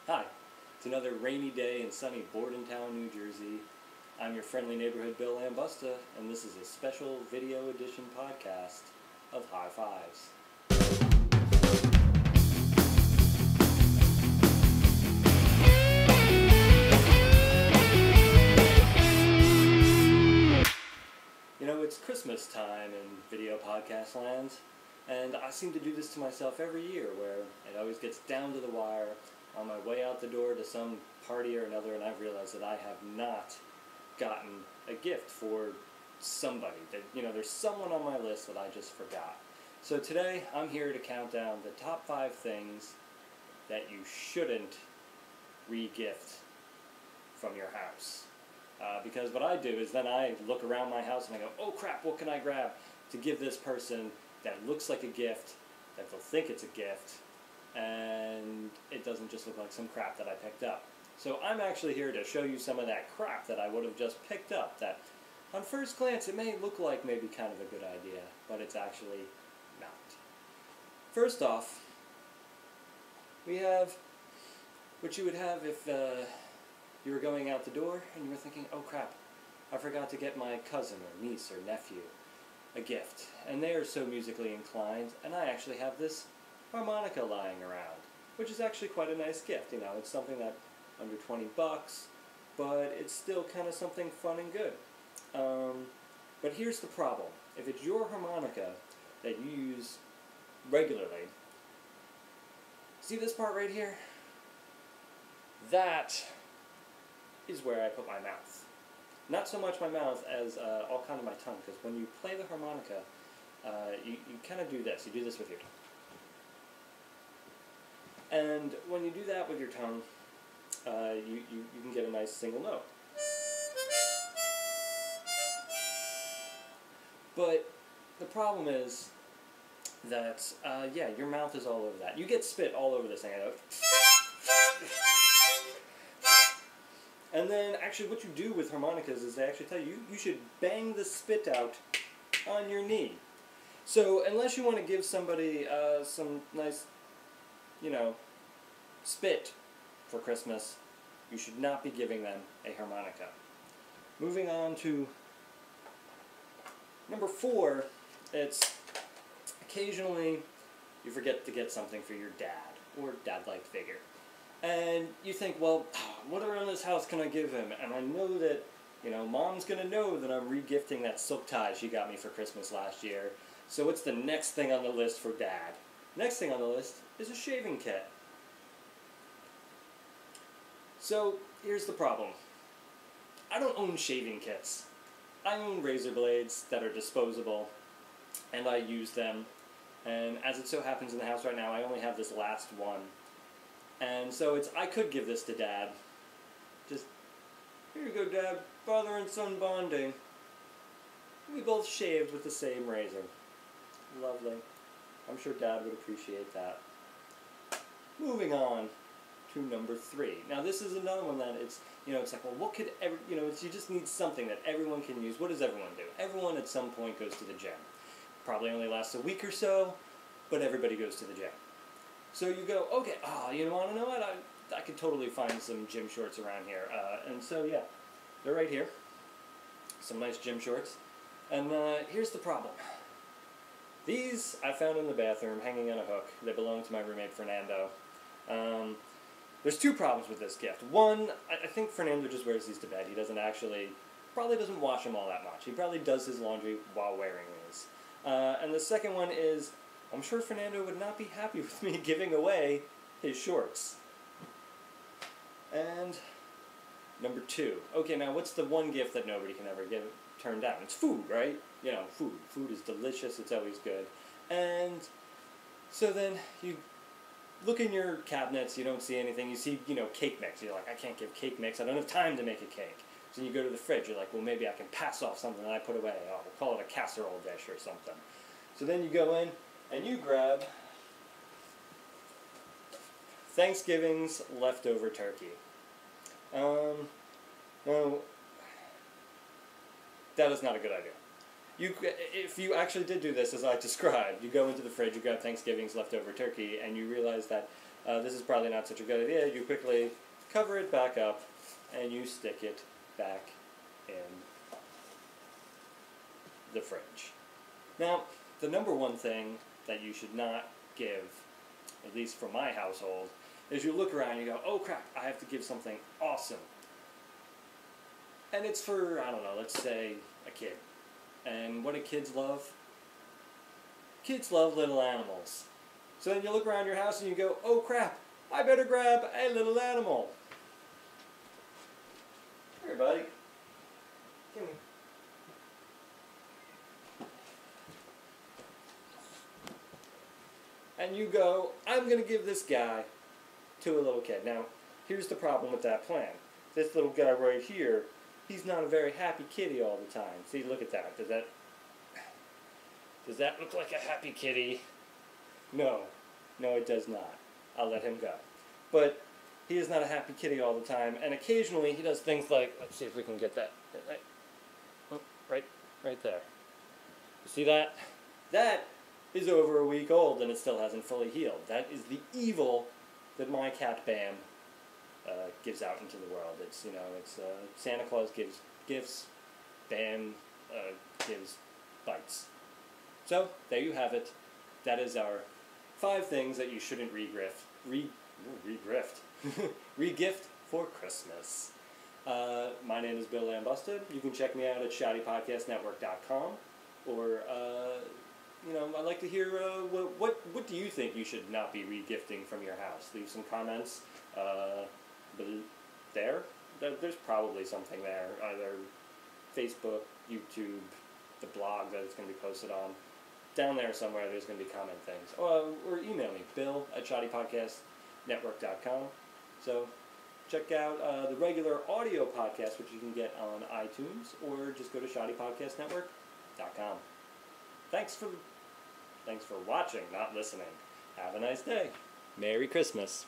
Hi, it's another rainy day in sunny Bordentown, New Jersey. I'm your friendly neighborhood Bill Lambusta, and this is a special video edition podcast of High Fives. You know, it's Christmas time in video podcast land, and I seem to do this to myself every year where it always gets down to the wire on my way out the door to some party or another, and I've realized that I have not gotten a gift for somebody. There's someone on my list that I just forgot. So today I'm here to count down the top 5 things that you shouldn't re-gift from your house. Because what I do is then I look around my house and I go, oh crap, what can I grab to give this person that looks like a gift, that they'll think it's a gift, and it doesn't just look like some crap that I picked up. So I'm actually here to show you some of that crap that I would have just picked up that on first glance it may look like maybe kind of a good idea, but it's actually not. First off, we have what you would have if you were going out the door and you were thinking, oh crap, I forgot to get my cousin or niece or nephew a gift. And they are so musically inclined, and I actually have this harmonica lying around, which is actually quite a nice gift. You know, it's something that under 20 bucks, but it's still kind of something fun and good. But here's the problem. If it's your harmonica that you use regularly, see this part right here? That is where I put my mouth. Not so much my mouth as all kind of my tongue, because when you play the harmonica, you kind of do this. You do this with your tongue. And when you do that with your tongue, you can get a nice single note. But the problem is that, your mouth is all over that. You get spit all over this thing. And then, actually, what you do with harmonicas is they actually tell you, you should bang the spit out on your knee. So, unless you want to give somebody some nice, spit for Christmas, you should not be giving them a harmonica. Moving on to number 4, it's occasionally you forget to get something for your dad or dad-like figure. And you think, well, what around this house can I give him? And I know that, Mom's going to know that I'm re-gifting that silk tie she got me for Christmas last year. So what's the next thing on the list for Dad? Next thing on the list is a shaving kit. So here's the problem. I don't own shaving kits. I own razor blades that are disposable, and I use them. And as it so happens in the house right now, I only have this last one. And so I could give this to Dad. Just, here you go, Dad, father and son bonding. We both shaved with the same razor. Lovely. I'm sure Dad would appreciate that. Moving on to number 3. Now this is another one that it's like, well, what could you just need something that everyone can use. What does everyone do? Everyone at some point goes to the gym. Probably only lasts a week or so, but everybody goes to the gym. So you go, okay, you want to know what? I could totally find some gym shorts around here. And so, yeah, they're right here. Some nice gym shorts. And here's the problem. These I found in the bathroom, hanging on a hook. They belong to my roommate, Fernando. There's 2 problems with this gift. One, I think Fernando just wears these to bed. He probably doesn't wash them all that much. He probably does his laundry while wearing these. And the second one is, I'm sure Fernando would not be happy with me giving away his shorts. And number 2. Okay, now what's the one gift that nobody can ever turn down? It's food, right? Food. Food is delicious. It's always good. And so then you look in your cabinets. You don't see anything. You see, cake mix. You're like, I can't give cake mix. I don't have time to make a cake. So you go to the fridge. You're like, well, maybe I can pass off something that I put away. We'll call it a casserole dish or something. So then you go in and you grab Thanksgiving's leftover turkey. Now, that is not a good idea. If you actually did do this as I described, you go into the fridge, you grab Thanksgiving's leftover turkey, and you realize that This is probably not such a good idea. You quickly cover it back up and you stick it back in the fridge. Now, the number one thing that you should not give, at least for my household, is you look around and you go, oh crap, I have to give something awesome. And it's for, I don't know, let's say a kid. And what do kids love? Kids love little animals. So then you look around your house and you go, oh crap, I better grab a little animal. Here, buddy. Come here. And you go, I'm going to give this guy to a little kid. Now, here's the problem with that plan. This little guy right here, he's not a very happy kitty all the time. See, look at that. Does that look like a happy kitty? No. No, it does not. I'll let him go. But he is not a happy kitty all the time, and occasionally he does things like, let's see if we can get that. Right there. You see that? That is over a week old and it still hasn't fully healed. That is the evil that my cat Bam gives out into the world. It's, Santa Claus gives gifts, Bam gives bites. So, there you have it. That is our 5 things that you shouldn't re-gift for Christmas. My name is Bill Lambusta. You can check me out at shoddypodcastnetwork.com, or I'd like to hear what do you think you should not be re-gifting from your house. Leave some comments. There's probably something there, either Facebook, YouTube, the blog that it's going to be posted on. Down there somewhere there's going to be comment things. Or email me, bill@shoddypodcastnetwork.com. So check out the regular audio podcast, which you can get on iTunes, or just go to shoddypodcastnetwork.com. Thanks for watching, not listening. Have a nice day. Merry Christmas.